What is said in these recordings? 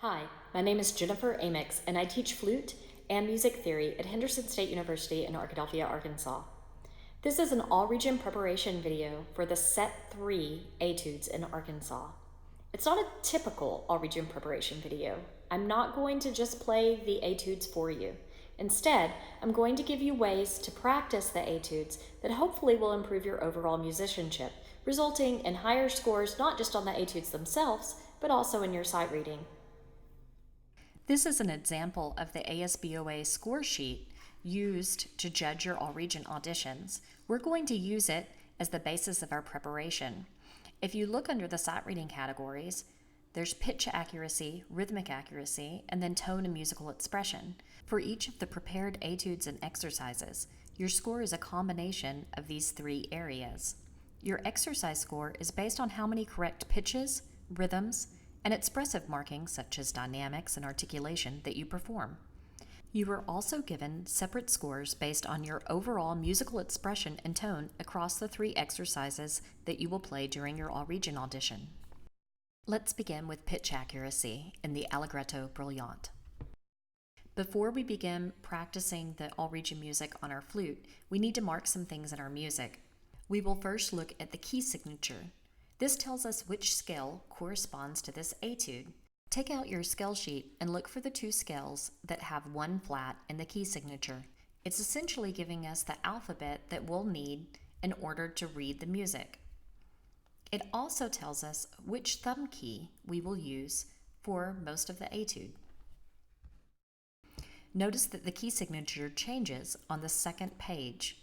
Hi, my name is Jennifer Amix, and I teach flute and music theory at Henderson State University in Arkadelphia, Arkansas. This is an all-region preparation video for the Set 3 Etudes in Arkansas. It's not a typical all-region preparation video. I'm not going to just play the etudes for you. Instead, I'm going to give you ways to practice the etudes that hopefully will improve your overall musicianship, resulting in higher scores not just on the etudes themselves, but also in your sight reading. This is an example of the ASBOA score sheet used to judge your all-region auditions. We're going to use it as the basis of our preparation. If you look under the sight reading categories, there's pitch accuracy, rhythmic accuracy, and then tone and musical expression. For each of the prepared etudes and exercises, your score is a combination of these three areas. Your exercise score is based on how many correct pitches, rhythms, and expressive markings such as dynamics and articulation that you perform. You are also given separate scores based on your overall musical expression and tone across the three exercises that you will play during your all-region audition. Let's begin with pitch accuracy in the Allegretto Brillante. Before we begin practicing the all-region music on our flute, we need to mark some things in our music. We will first look at the key signature. This tells us which scale corresponds to this etude. Take out your scale sheet and look for the two scales that have one flat in the key signature. It's essentially giving us the alphabet that we'll need in order to read the music. It also tells us which thumb key we will use for most of the etude. Notice that the key signature changes on the second page.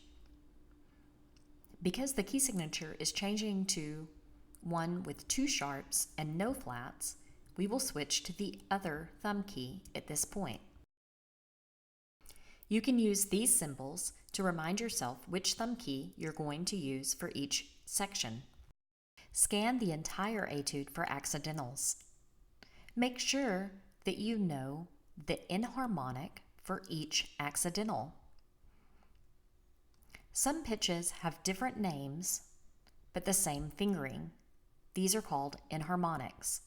Because the key signature is changing to one with two sharps and no flats, we will switch to the other thumb key at this point. You can use these symbols to remind yourself which thumb key you're going to use for each section. Scan the entire etude for accidentals. Make sure that you know the enharmonic for each accidental. Some pitches have different names, but the same fingering. These are called enharmonics.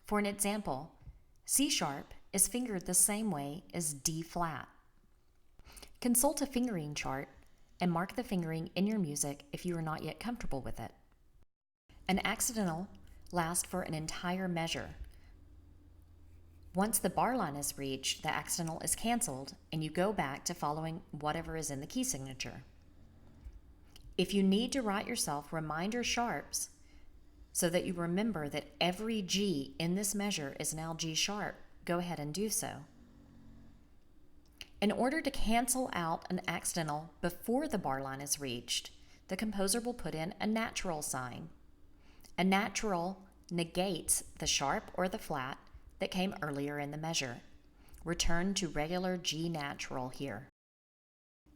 For an example, C sharp is fingered the same way as D flat. Consult a fingering chart and mark the fingering in your music if you are not yet comfortable with it. An accidental lasts for an entire measure. Once the bar line is reached, the accidental is canceled and you go back to following whatever is in the key signature. If you need to write yourself reminder sharps so that you remember that every G in this measure is now G sharp, go ahead and do so. In order to cancel out an accidental before the bar line is reached, the composer will put in a natural sign. A natural negates the sharp or the flat that came earlier in the measure. Return to regular G natural here.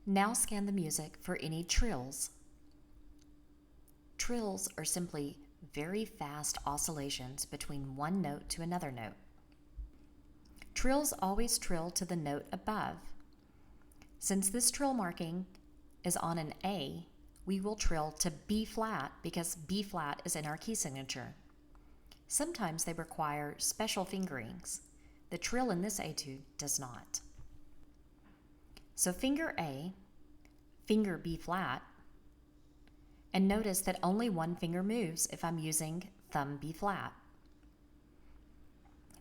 Now scan the music for any trills. Trills are simply very fast oscillations between one note to another note. Trills always trill to the note above. Since this trill marking is on an A, we will trill to B flat because B flat is in our key signature. Sometimes they require special fingerings. The trill in this etude does not. So finger A, finger B flat, and notice that only one finger moves if I'm using thumb B flat.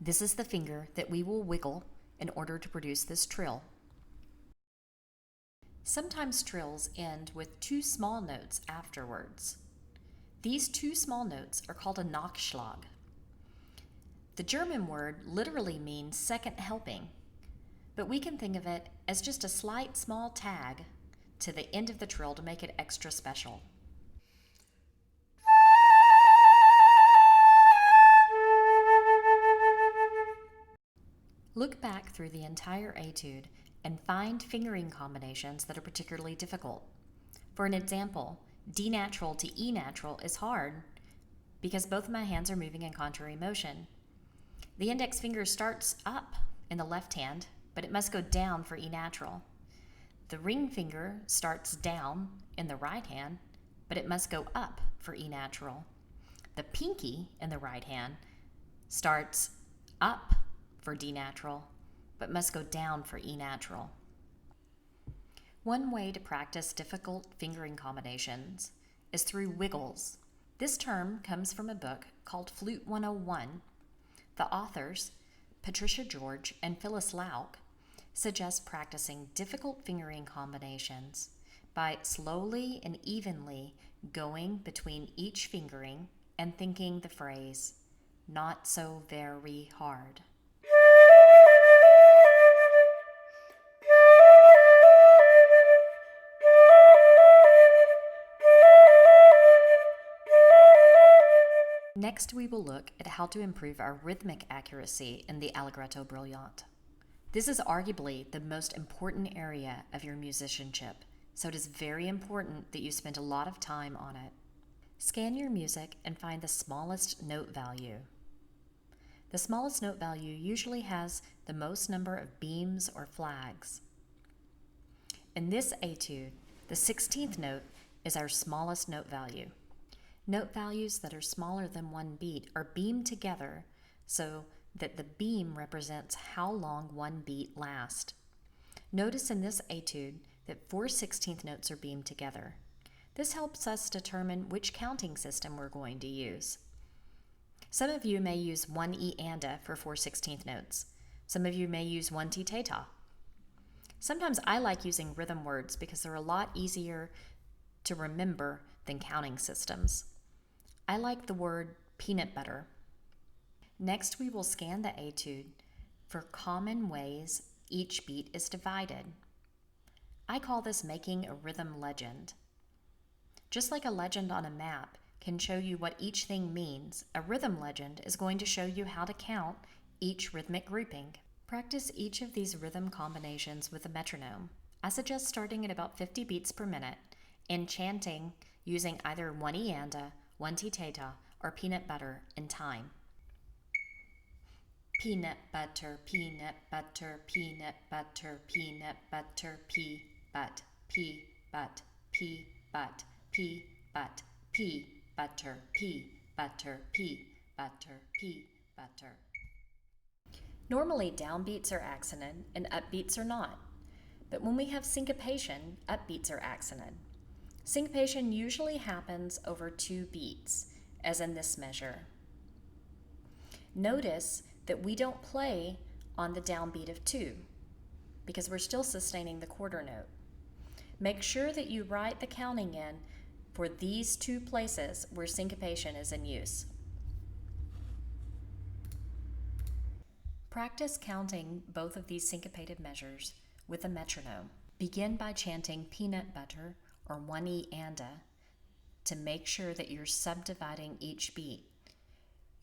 This is the finger that we will wiggle in order to produce this trill. Sometimes trills end with two small notes afterwards. These two small notes are called a nachschlag. The German word literally means second helping, but we can think of it as just a slight small tag to the end of the trill to make it extra special. Look back through the entire etude and find fingering combinations that are particularly difficult. For an example, D natural to E natural is hard because both of my hands are moving in contrary motion. The index finger starts up in the left hand, but it must go down for E natural. The ring finger starts down in the right hand, but it must go up for E natural. The pinky in the right hand starts up for D natural, but must go down for E natural. One way to practice difficult fingering combinations is through wiggles. This term comes from a book called Flute 101. The authors, Patricia George and Phyllis Lauk, suggest practicing difficult fingering combinations by slowly and evenly going between each fingering and thinking the phrase, "not so very hard." Next, we will look at how to improve our rhythmic accuracy in the Allegretto Brillante. This is arguably the most important area of your musicianship, so it is very important that you spend a lot of time on it. Scan your music and find the smallest note value. The smallest note value usually has the most number of beams or flags. In this etude, the 16th note is our smallest note value. Note values that are smaller than one beat are beamed together so that the beam represents how long one beat lasts. Notice in this etude that 4 16th notes are beamed together. This helps us determine which counting system we're going to use. Some of you may use 1 E anda for 4 16th notes. Some of you may use 1 T theta. Sometimes I like using rhythm words because they're a lot easier to remember than counting systems. I like the word peanut butter. Next, we will scan the etude for common ways each beat is divided. I call this making a rhythm legend. Just like a legend on a map can show you what each thing means, a rhythm legend is going to show you how to count each rhythmic grouping. Practice each of these rhythm combinations with a metronome. I suggest starting at about 50 beats per minute and chanting using either 1 E anda, 1 T theta, or peanut butter in time. Peanut butter, peanut butter, peanut butter, peanut butter, pea butt, pea butt, pea butt, pea butt, pea butter, pea butter, pea butter, pea butter. Normally downbeats are accented and upbeats are not, but when we have syncopation, upbeats are accented. Syncopation usually happens over 2 beats, as in this measure. Notice that we don't play on the downbeat of 2 because we're still sustaining the quarter note. Make sure that you write the counting in for these 2 places where syncopation is in use. Practice counting both of these syncopated measures with a metronome. Begin by chanting peanut butter or 1 E anda to make sure that you're subdividing each beat.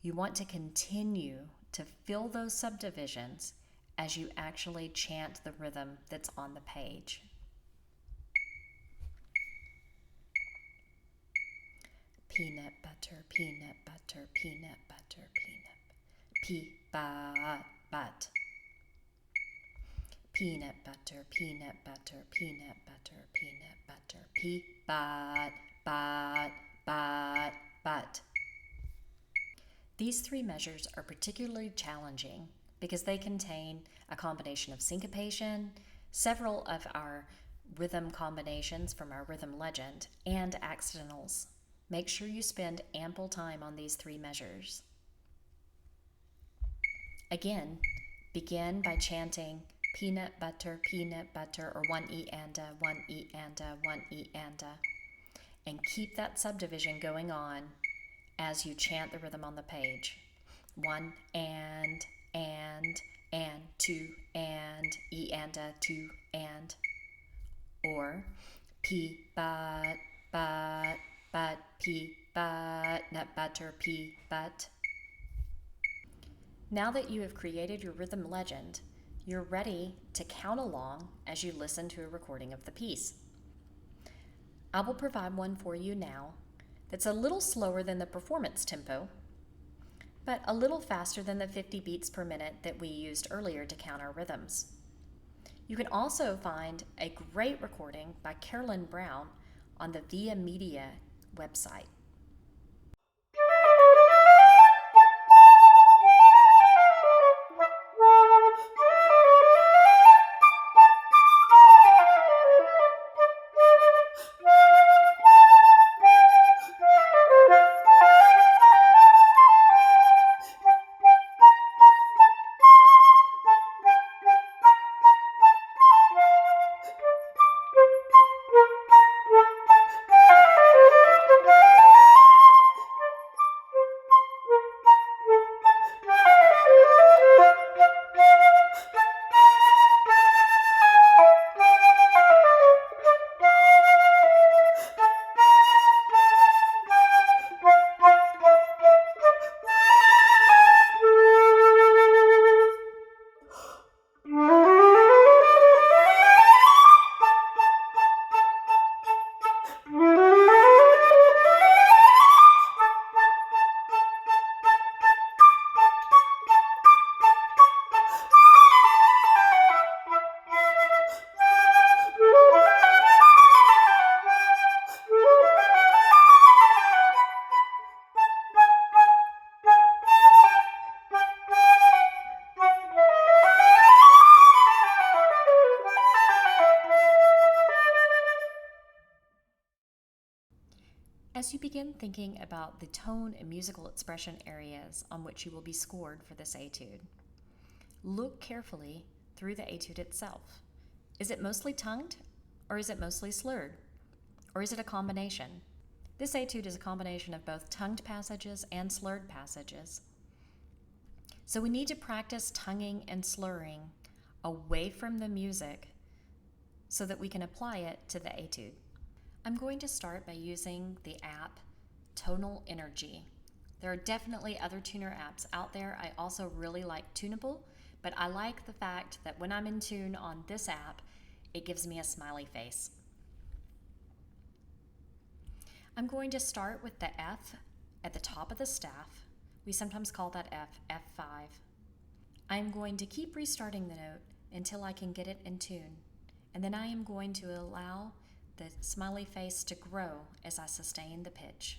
You want to continue to fill those subdivisions as you actually chant the rhythm that's on the page. Peanut butter, peanut butter, peanut butter, but. Peanut butter, peanut butter, peanut butter, peanut butter, but. These 3 measures are particularly challenging because they contain a combination of syncopation, several of our rhythm combinations from our rhythm legend, and accidentals. Make sure you spend ample time on these 3 measures. Again, begin by chanting peanut butter, or 1 E anda, 1 E anda, 1 E anda, and keep that subdivision going on as you chant the rhythm on the page. 1 and 2 and E anda, 2 and, or P but P but nut butter P but. Now that you have created your rhythm legend, you're ready to count along as you listen to a recording of the piece. I will provide one for you now that's a little slower than the performance tempo, but a little faster than the 50 beats per minute that we used earlier to count our rhythms. You can also find a great recording by Carolyn Brown on the Via Media website. As you begin thinking about the tone and musical expression areas on which you will be scored for this etude, look carefully through the etude itself. Is it mostly tongued, or is it mostly slurred? Or is it a combination? This etude is a combination of both tongued passages and slurred passages. So we need to practice tonguing and slurring away from the music so that we can apply it to the etude. I'm going to start by using the app Tonal Energy. There are definitely other tuner apps out there. I also really like Tunable, but I like the fact that when I'm in tune on this app, it gives me a smiley face. I'm going to start with the F at the top of the staff. We sometimes call that F, F5. I'm going to keep restarting the note until I can get it in tune, and then I am going to allow the smiley face to grow as I sustain the pitch.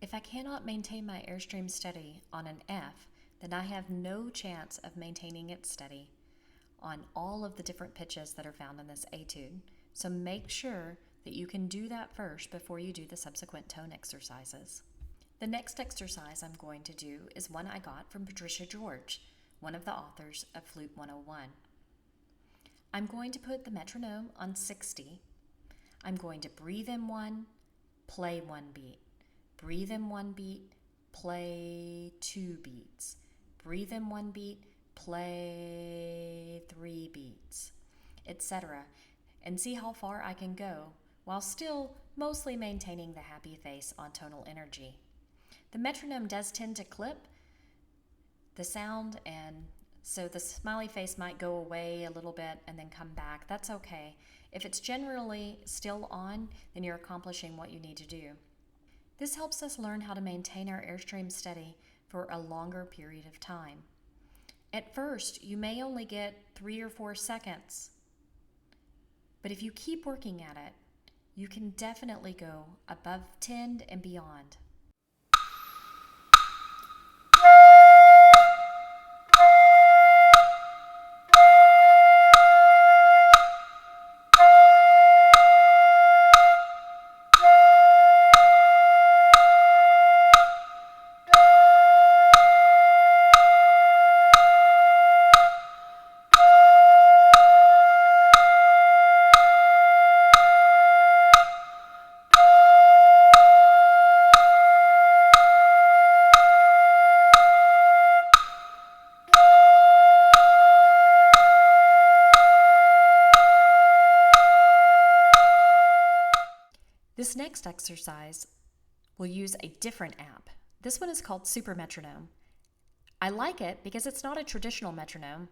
If I cannot maintain my airstream steady on an F, then I have no chance of maintaining it steady on all of the different pitches that are found in this etude. So make sure that you can do that first before you do the subsequent tone exercises. The next exercise I'm going to do is one I got from Patricia George, one of the authors of Flute 101. I'm going to put the metronome on 60. I'm going to breathe in one, play one beat. Breathe in one beat, play 2 beats. Breathe in one beat, play 3 beats, etc. And see how far I can go while still mostly maintaining the happy face on tonal energy. The metronome does tend to clip the sound, and so the smiley face might go away a little bit and then come back. That's okay. If it's generally still on, then you're accomplishing what you need to do. This helps us learn how to maintain our airstream steady for a longer period of time. At first, you may only get 3 or 4 seconds, but if you keep working at it, you can definitely go above 10 and beyond. This next exercise will use a different app. This one is called Super Metronome. I like it because it's not a traditional metronome.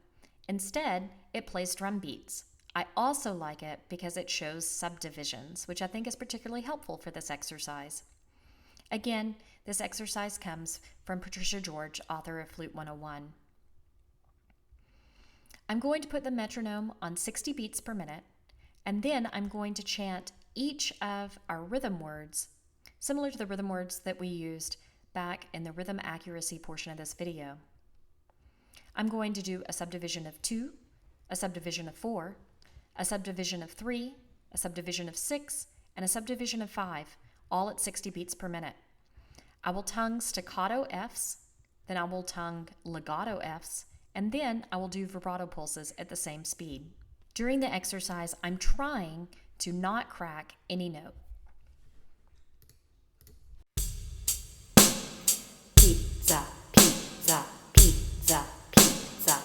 Instead, it plays drum beats. I also like it because it shows subdivisions, which I think is particularly helpful for this exercise. Again, this exercise comes from Patricia George, author of Flute 101. I'm going to put the metronome on 60 beats per minute, and then I'm going to chant each of our rhythm words, similar to the rhythm words that we used back in the rhythm accuracy portion of this video. I'm going to do a subdivision of 2, a subdivision of 4, a subdivision of 3, a subdivision of 6, and a subdivision of 5, all at 60 beats per minute. I will tongue staccato Fs, then I will tongue legato Fs, and then I will do vibrato pulses at the same speed. During the exercise, I'm trying to not crack any note. Pizza, pizza, pizza, pizza.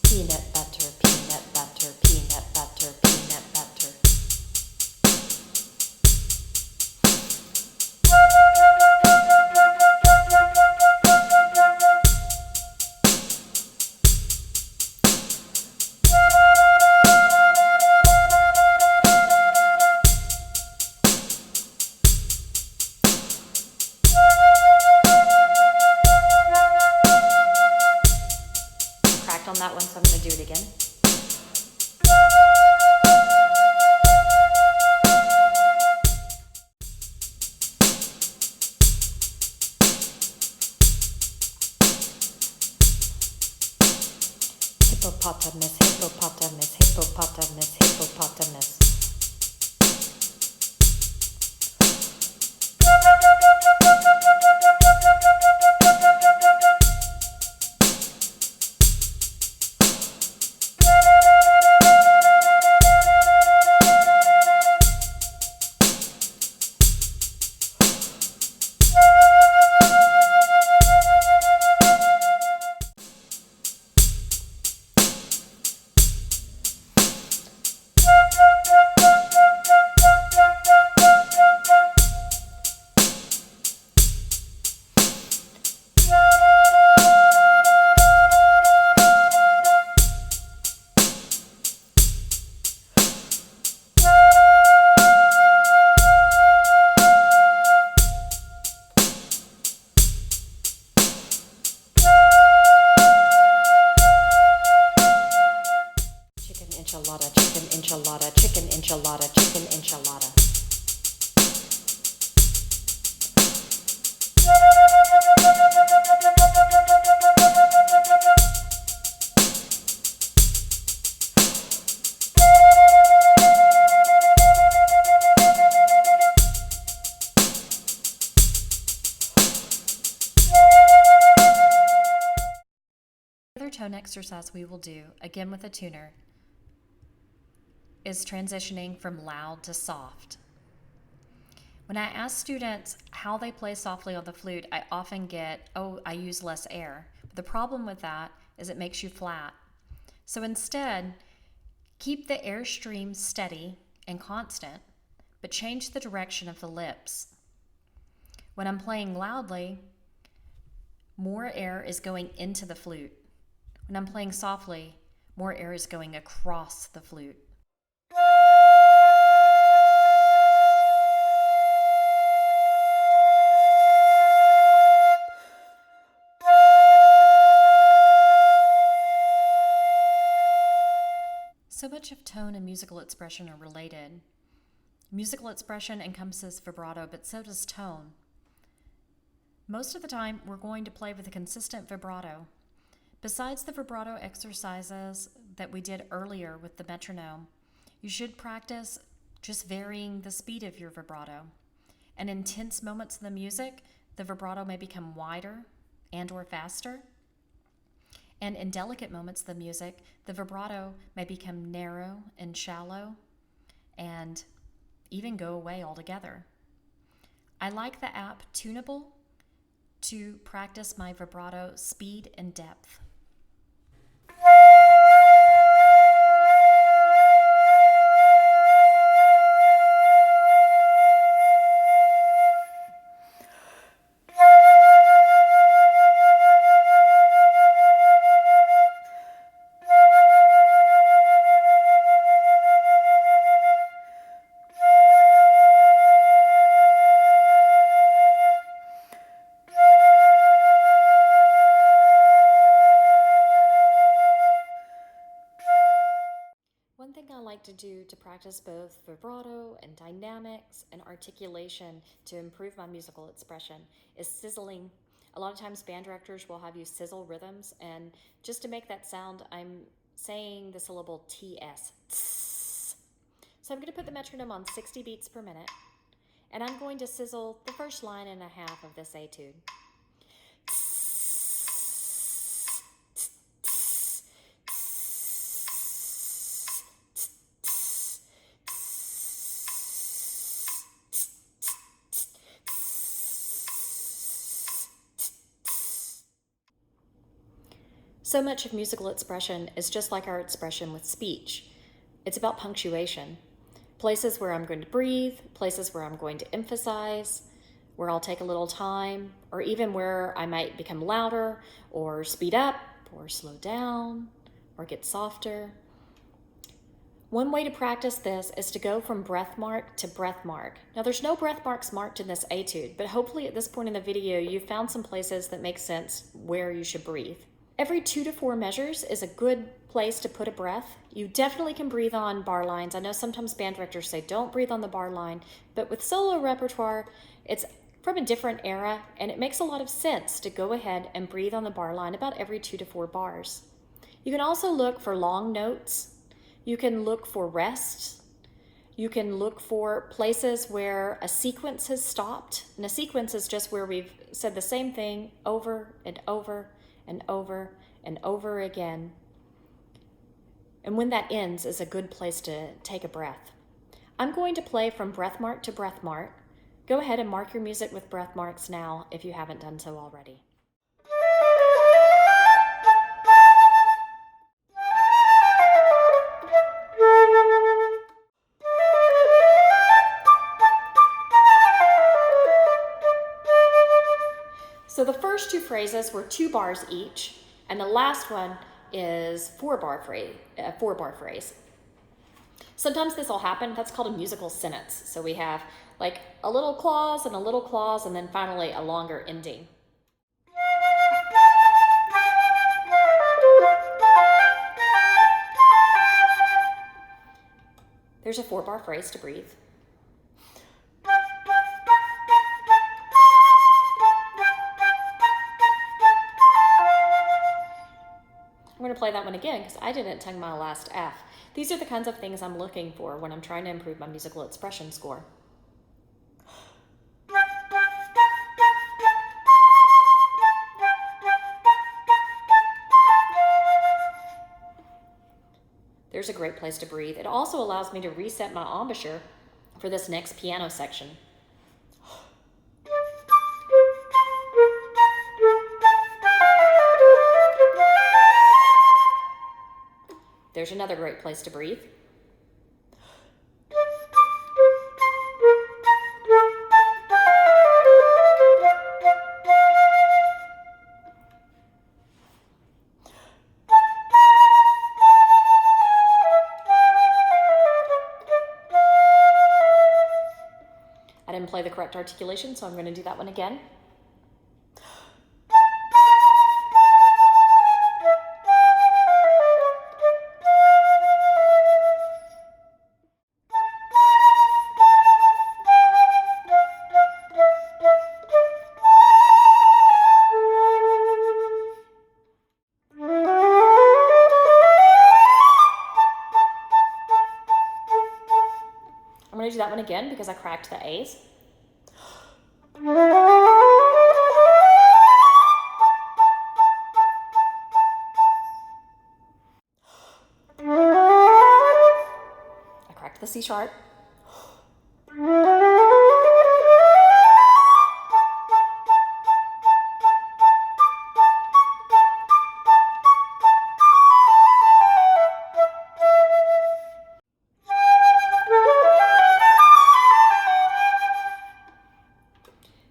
Peanut butter, peanut butter, peanut butter, peanut butter. going to do it again. Hippopotamus, hippopotamus, hippopotamus, hippopotamus. Enchilada, chicken enchilada, chicken enchilada. The other tone exercise we will do, again with a tuner, is transitioning from loud to soft. When I ask students how they play softly on the flute, I often get, oh, I use less air. But the problem with that is it makes you flat. So instead, keep the air stream steady and constant, but change the direction of the lips. When I'm playing loudly, more air is going into the flute. When I'm playing softly, more air is going across the flute. So much of tone and musical expression are related. Musical expression encompasses vibrato, but so does tone. Most of the time, we're going to play with a consistent vibrato. Besides the vibrato exercises that we did earlier with the metronome, you should practice just varying the speed of your vibrato. In intense moments of the music, the vibrato may become wider and or faster. And in delicate moments of the music, the vibrato may become narrow and shallow and even go away altogether. I like the app Tunable to practice my vibrato speed and depth. One thing I like to do to practice both vibrato and dynamics and articulation to improve my musical expression is sizzling. A lot of times band directors will have you sizzle rhythms, and just to make that sound, I'm saying the syllable TS. Tss. So I'm going to put the metronome on 60 beats per minute, and I'm going to sizzle the first line and a half of this etude. So much of musical expression is just like our expression with speech. It's about punctuation. Places where I'm going to breathe, places where I'm going to emphasize, where I'll take a little time, or even where I might become louder, or speed up, or slow down, or get softer. One way to practice this is to go from breath mark to breath mark. Now there's no breath marks marked in this etude, but hopefully at this point in the video you've found some places that make sense where you should breathe. Every 2 to 4 measures is a good place to put a breath. You definitely can breathe on bar lines. I know sometimes band directors say don't breathe on the bar line, but with solo repertoire, it's from a different era, and it makes a lot of sense to go ahead and breathe on the bar line about every 2 to 4 bars. You can also look for long notes. You can look for rests. You can look for places where a sequence has stopped. And a sequence is just where we've said the same thing over and over and over and over again. And when that ends is a good place to take a breath. I'm going to play from breath mark to breath mark. Go ahead and mark your music with breath marks now if you haven't done so already. So the first 2 phrases were 2 bars each, and the last one is 4-bar phrase. Sometimes this will happen. That's called a musical sentence. So we have like a little clause, and then finally a longer ending. There's a 4-bar phrase to breathe. I'm going to play that one again because I didn't tongue my last F. These are the kinds of things I'm looking for when I'm trying to improve my musical expression score. There's a great place to breathe. It also allows me to reset my embouchure for this next piano section. There's another great place to breathe. I didn't play the correct articulation, so I'm going to do that one again. I'm going to do that one again because I cracked the A's. I cracked the C sharp.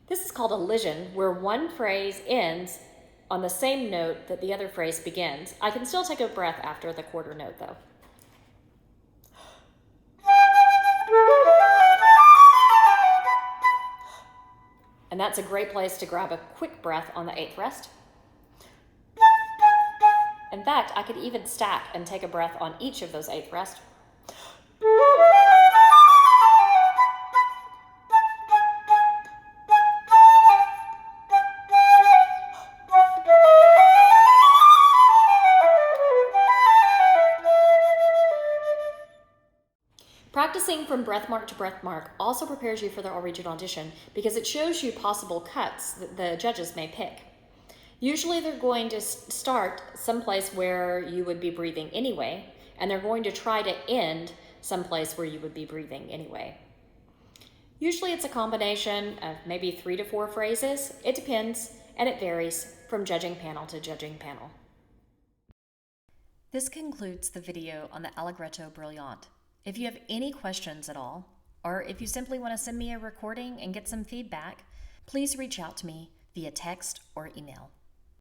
This is called elision, where one phrase ends on the same note that the other phrase begins. I can still take a breath after the quarter note, though. And that's a great place to grab a quick breath on the 8th rest. In fact, I could even stack and take a breath on each of those 8th rests. Practicing from breath mark to breath mark also prepares you for the all-region audition because it shows you possible cuts that the judges may pick. Usually they're going to start someplace where you would be breathing anyway, and they're going to try to end someplace where you would be breathing anyway. Usually it's a combination of maybe 3 to 4 phrases. It depends, and it varies from judging panel to judging panel. This concludes the video on the Allegretto Brillante. If you have any questions at all, or if you simply want to send me a recording and get some feedback, please reach out to me via text or email.